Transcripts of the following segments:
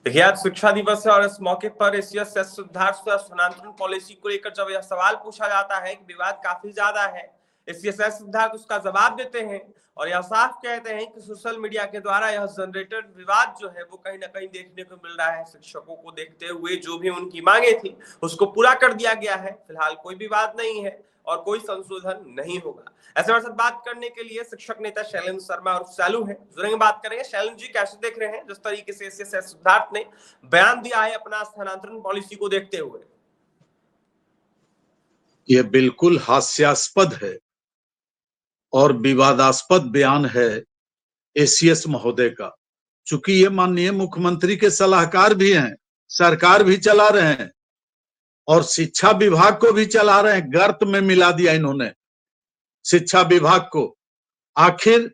देखिए, आज शिक्षा दिवस है और इस मौके पर एसीएस सिद्धार्थ स्थानांतरण पॉलिसी को लेकर जब यह सवाल पूछा जाता है कि विवाद काफी ज्यादा है, एसीएस सिद्धार्थ उसका जवाब देते हैं और यह साफ कहते हैं कि सोशल मीडिया के द्वारा यह जनरेटेड विवाद जो है वो कहीं ना कहीं देखने को मिल रहा है। शिक्षकों को देखते हुए जो भी उनकी मांगे थी उसको पूरा कर दिया गया है। फिलहाल कोई विवाद नहीं है और कोई संशोधन नहीं होगा। ऐसे में बात करने के लिए शिक्षक नेता शैलेंद्र शर्मा और शैलू हैं, जुड़ेंगे, बात करेंगे। शैलेंद्र जी, कैसे देख रहे हैं जिस तरीके से एसीएस सिद्धार्थ ने बयान दिया है अपना स्थानांतरण पॉलिसी को देखते हुए? यह बिल्कुल हास्यास्पद है और विवादास्पद बयान है एसीएस महोदय का। चूंकि ये माननीय मुख्यमंत्री के सलाहकार भी हैं, सरकार भी चला रहे हैं और शिक्षा विभाग को भी चला रहे हैं। गर्त में मिला दिया इन्होंने शिक्षा विभाग को। आखिर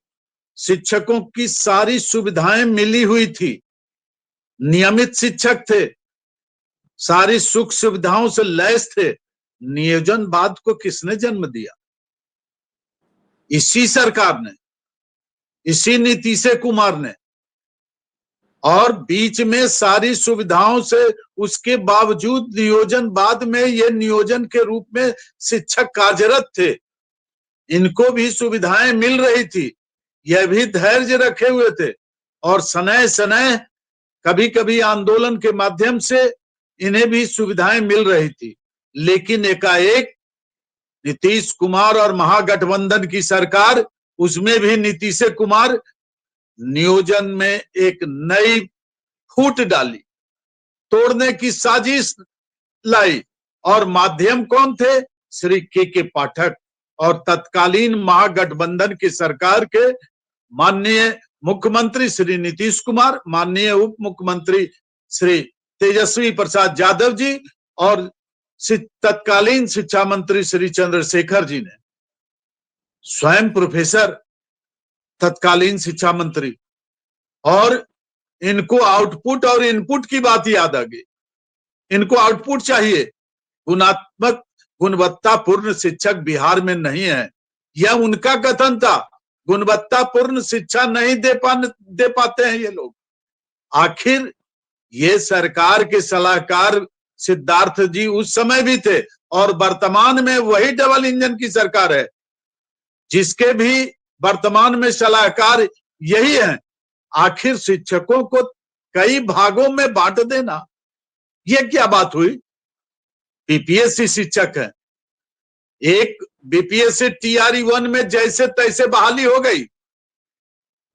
शिक्षकों की सारी सुविधाएं मिली हुई थी, नियमित शिक्षक थे, सारी सुख सुविधाओं से लैस थे। नियोजनवाद को किसने जन्म दिया? इसी सरकार ने, इसी नीतीश कुमार ने। और बीच में सारी सुविधाओं से उसके बावजूद नियोजनवाद में ये नियोजन के रूप में शिक्षक कार्यरत थे, इनको भी सुविधाएं मिल रही थी, यह भी धैर्य रखे हुए थे और सनय सनय कभी कभी आंदोलन के माध्यम से इन्हें भी सुविधाएं मिल रही थी। लेकिन एकाएक नीतीश कुमार और महागठबंधन की सरकार, उसमें भी नीतीश कुमार नियोजन में एक नई फूट डाली, तोड़ने की साजिश लाई। और माध्यम कौन थे? श्री के पाठक और तत्कालीन महागठबंधन की सरकार के माननीय मुख्यमंत्री श्री नीतीश कुमार, माननीय उप मुख्यमंत्री श्री तेजस्वी प्रसाद यादव जी और तत्कालीन शिक्षा मंत्री श्री चंद्रशेखर जी ने, स्वयं प्रोफेसर तत्कालीन शिक्षा मंत्री। और इनको आउटपुट और इनपुट की बात याद आ गई। इनको आउटपुट चाहिए, गुणात्मक गुणवत्तापूर्ण शिक्षक बिहार में नहीं है, यह उनका कथन था। गुणवत्तापूर्ण शिक्षा नहीं दे पाते हैं ये लोग। आखिर ये सरकार के सलाहकार सिद्धार्थ जी उस समय भी थे और वर्तमान में वही डबल इंजन की सरकार है, जिसके भी वर्तमान में सलाहकार यही है। आखिर शिक्षकों को कई भागों में बांट देना, यह क्या बात हुई? बीपीएससी शिक्षक है, एक बीपीएससी टीआरई 1 में जैसे तैसे बहाली हो गई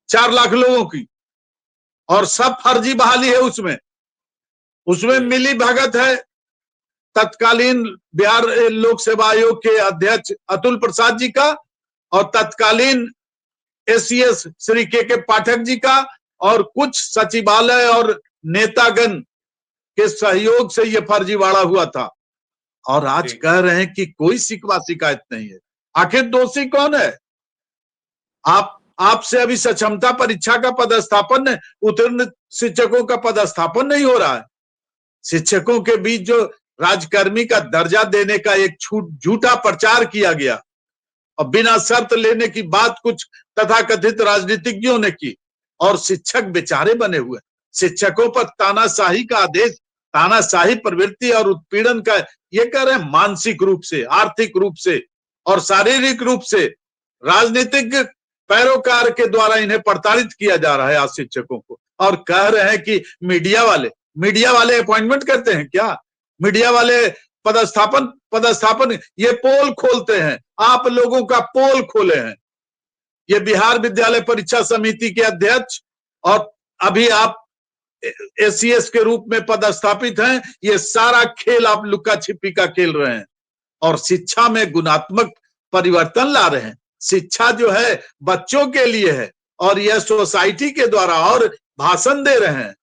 4 लाख लोगों की, और सब फर्जी बहाली है। उसमें मिली भगत है तत्कालीन बिहार लोक सेवा आयोग के अध्यक्ष अतुल प्रसाद जी का और तत्कालीन एसीएस श्री के पाठक जी का और कुछ सचिवालय और नेतागण के सहयोग से यह फर्जीवाड़ा हुआ था। और आज कह रहे हैं कि कोई शिकवा शिकायत नहीं है। आखिर दोषी कौन है? आपसे अभी सक्षमता परीक्षा का पदस्थापन, उत्तीर्ण शिक्षकों का पदस्थापन नहीं हो रहा है। शिक्षकों के बीच जो राजकर्मी का दर्जा देने का एक झूठा प्रचार किया गया और बिना शर्त लेने की बात कुछ तथाकथित राजनीतिज्ञों ने की, और शिक्षक बेचारे बने हुए। शिक्षकों पर तानाशाही का आदेश, तानाशाही प्रवृत्ति और उत्पीड़न का, ये कह रहे हैं मानसिक रूप से, आर्थिक रूप से और शारीरिक रूप से राजनीतिक पैरोकार के द्वारा इन्हें प्रताड़ित किया जा रहा है आज शिक्षकों को। और कह रहे हैं कि मीडिया वाले अपॉइंटमेंट करते हैं क्या? मीडिया वाले पदस्थापन ये पोल खोलते हैं, आप लोगों का पोल खोले हैं। ये बिहार विद्यालय परीक्षा समिति के अध्यक्ष और अभी आप एसीएस के रूप में पदस्थापित हैं। ये सारा खेल आप लुका छिपी का खेल रहे हैं और शिक्षा में गुणात्मक परिवर्तन ला रहे हैं। शिक्षा जो है बच्चों के लिए है और यह सोसाइटी के द्वारा और भाषण दे रहे हैं।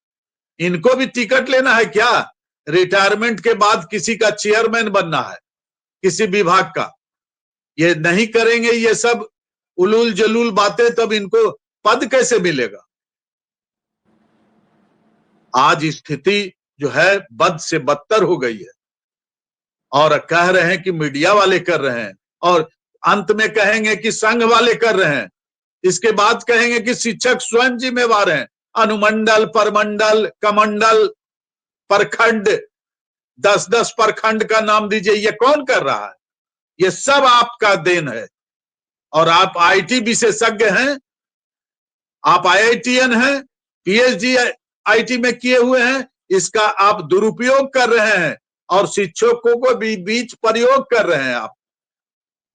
इनको भी टिकट लेना है क्या? रिटायरमेंट के बाद किसी का चेयरमैन बनना है किसी विभाग का, ये नहीं करेंगे ये सब उलूल जलूल बातें, तब इनको पद कैसे मिलेगा? आज स्थिति जो है बद से बदतर हो गई है और कह रहे हैं कि मीडिया वाले कर रहे हैं और अंत में कहेंगे कि संघ वाले कर रहे हैं। इसके बाद कहेंगे कि शिक्षक स्वयं जिम्मेवार हैं। अनुमंडल, परमंडल, कमंडल, प्रखंड, 10-10 प्रखंड का नाम दीजिए, ये कौन कर रहा है? ये सब आपका देन है। और आप आईटी विशेषज्ञ हैं, आप आईआईटीएन हैं, पीएचडी आईटी में किए हुए हैं, इसका आप दुरुपयोग कर रहे हैं और शिक्षकों को भी बीच प्रयोग कर रहे हैं, आप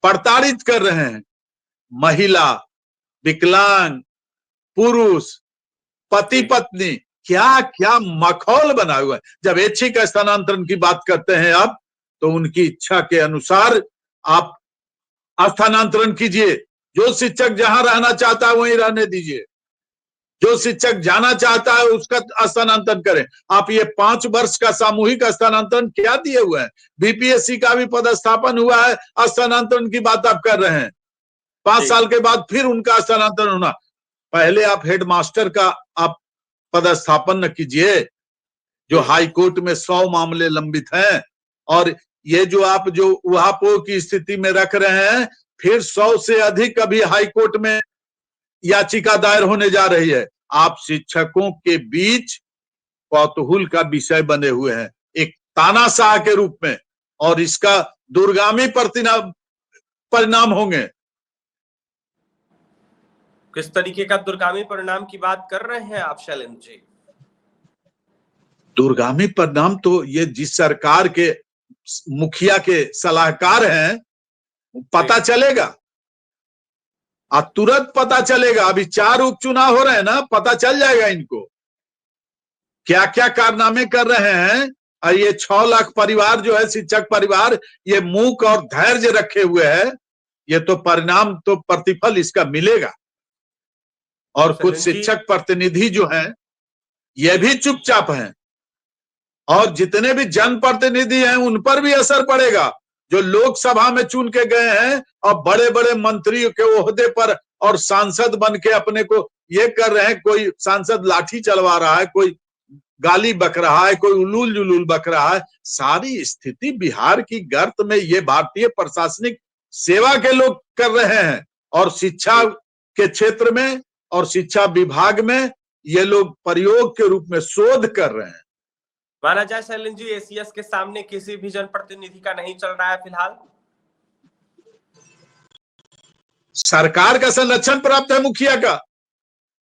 प्रताड़ित कर रहे हैं। महिला, विकलांग, पुरुष, पति पत्नी, क्या क्या मखौल बना हुआ है। जब ऐच्छिक स्थानांतरण की बात करते हैं आप, तो उनकी इच्छा के अनुसार आप स्थानांतरण कीजिए। जो शिक्षक जहां रहना चाहता है वहीं रहने दीजिए, जो शिक्षक जाना चाहता है उसका स्थानांतरण करें। आप ये 5 वर्ष का सामूहिक स्थानांतरण क्या दिए हुए हैं? बीपीएससी का भी पदस्थापन हुआ है, स्थानांतरण की बात आप कर रहे हैं। 5 साल के बाद फिर उनका स्थानांतरण होना। पहले आप हेडमास्टर का आप पदस्थापन न कीजिए, जो हाई कोर्ट में 100 मामले लंबित हैं, और ये जो आप जो उहापोह की स्थिति में रख रहे हैं, फिर 100 से अधिक अभी हाई कोर्ट में याचिका दायर होने जा रही है। आप शिक्षकों के बीच कौतूहल का विषय बने हुए हैं, एक तानाशाह के रूप में, और इसका दूरगामी परिणाम होंगे। किस तरीके का दूरगामी परिणाम की बात कर रहे हैं आप शैलेंद्र जी? दूरगामी परिणाम तो ये जिस सरकार के मुखिया के सलाहकार हैं, पता चलेगा, तुरंत पता चलेगा। अभी 4 उपचुनाव हो रहे हैं ना, पता चल जाएगा इनको क्या क्या कारनामे कर रहे हैं। और ये 6 लाख परिवार जो है, शिक्षक परिवार, ये मूक और धैर्य रखे हुए है। ये तो परिणाम, तो प्रतिफल इसका मिलेगा। और कुछ शिक्षक प्रतिनिधि जो हैं, ये भी चुपचाप हैं, और जितने भी जनप्रतिनिधि हैं उन पर भी असर पड़ेगा, जो लोकसभा में चुन के गए हैं और बड़े बड़े मंत्रियों के ओहदे पर और सांसद बन के अपने को ये कर रहे हैं। कोई सांसद लाठी चलवा रहा है, कोई गाली बक रहा है, कोई उलूल जुलूल बक रहा है। सारी स्थिति बिहार की गर्त में ये भारतीय प्रशासनिक सेवा के लोग कर रहे हैं, और शिक्षा के क्षेत्र में और शिक्षा विभाग में ये लोग प्रयोग के रूप में शोध कर रहे हैं। माना जाए शैलेंद्र जी, एसीएस के सामने किसी भी जनप्रतिनिधि का नहीं चल रहा है फिलहाल? सरकार का संरक्षण प्राप्त है मुखिया का।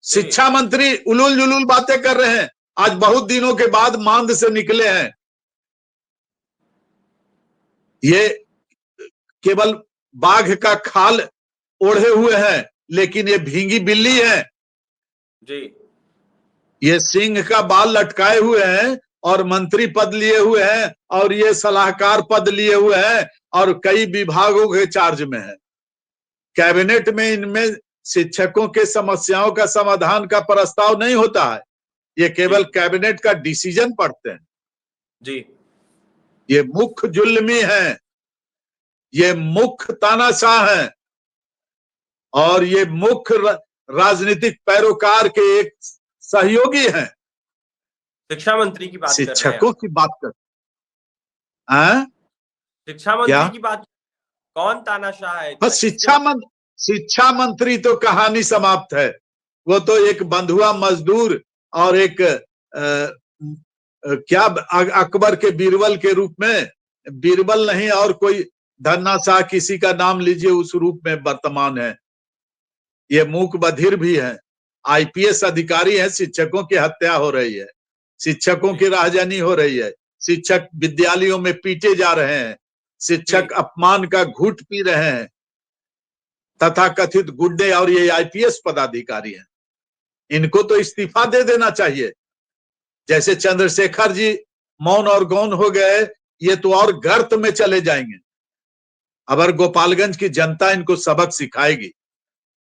शिक्षा मंत्री उलूल जुलूल बातें कर रहे हैं, आज बहुत दिनों के बाद मांद से निकले हैं। ये केवल बाघ का खाल ओढ़े हुए हैं, लेकिन ये भींगी बिल्ली है जी। ये सिंह का बाल लटकाए हुए हैं और मंत्री पद लिए हुए हैं, और ये सलाहकार पद लिए हुए हैं, और कई विभागों के चार्ज में है। कैबिनेट में इनमें शिक्षकों के समस्याओं का समाधान का प्रस्ताव नहीं होता है, ये केवल कैबिनेट का डिसीजन पढ़ते हैं जी। ये मुख्य जुल्मी है, ये मुख्य तानाशाह है, और ये मुख्य राजनीतिक पैरोकार के एक सहयोगी हैं। शिक्षा मंत्री की बात कर रहे हैं, शिक्षकों की बात कर, शिक्षा मंत्री की बात, कौन तानाशाह है? शिक्षा मंत्री तो कहानी समाप्त है। वो तो एक बंधुआ मजदूर और एक क्या अकबर के बीरबल के रूप में, बीरबल नहीं और कोई धन्नाशाह, किसी का नाम लीजिए, उस रूप में वर्तमान है। ये मूक बधिर भी है, आईपीएस अधिकारी है। शिक्षकों की हत्या हो रही है, शिक्षकों की राहजनी हो रही है, शिक्षक विद्यालयों में पीटे जा रहे हैं, शिक्षक अपमान का घूंट पी रहे हैं, तथाकथित गुड्डे, और ये आईपीएस पदाधिकारी हैं। इनको तो इस्तीफा दे देना चाहिए। जैसे चंद्रशेखर जी मौन और गौन हो गए, ये तो और गर्त में चले जाएंगे। अगर गोपालगंज की जनता इनको सबक सिखाएगी,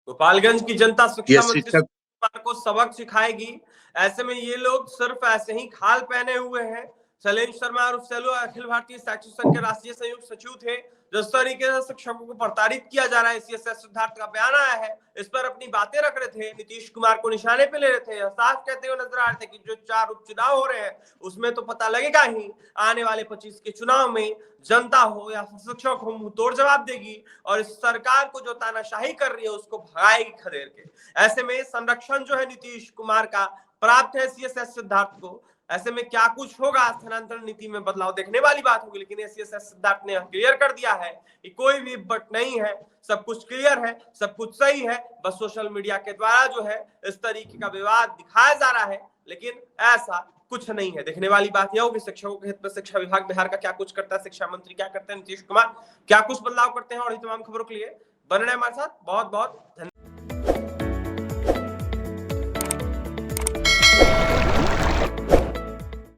गोपालगंज की जनता शिक्षा मंत्री को सबक सिखाएगी। ऐसे में ये लोग सिर्फ ऐसे ही खाल पहने हुए हैं। शैलेंद्र शर्मा और सेलो अखिल भारतीय शैक्षिक संघ के राष्ट्रीय संयुक्त सचिव थे। जिस तरीके से शिक्षकों को प्रताड़ित किया जा रहा है, सीएस सिद्धार्थ का बयान आया है, इस पर अपनी बातें रख रहे थे, नीतीश कुमार को निशाने पे ले रहे थे, साफ कहते हुए नजर आ रहे थे कि जो 4 उपचुनाव हो रहे हैं उसमें तो पता लगेगा ही, आने वाले 25 के चुनाव में जनता हो या शिक्षक हो मुंह तोड़ जवाब देगी, और इस सरकार को जो तानाशाही कर रही है उसको भगाएगी खदेड़ के। ऐसे में संरक्षण जो है नीतीश कुमार का प्राप्त है सीएसएस सिद्धार्थ को। ऐसे में क्या कुछ होगा, स्थानांतरण नीति में बदलाव देखने वाली बात होगी। लेकिन सीएसएस सिद्धार्थ ने क्लियर कर दिया है कि कोई भी बट नहीं है, सब कुछ क्लियर है, सब कुछ सही है। बस सोशल मीडिया के द्वारा जो है इस तरीके का विवाद दिखाया जा रहा है, लेकिन ऐसा कुछ नहीं है। देखने वाली बात यह होगी शिक्षकों के हित में शिक्षा विभाग बिहार का क्या कुछ करता है, शिक्षा मंत्री क्या करते हैं, नीतीश कुमार क्या कुछ बदलाव करते हैं। और ये तमाम खबरों के लिए बने रहे हमारे साथ। बहुत बहुत धन्यवाद।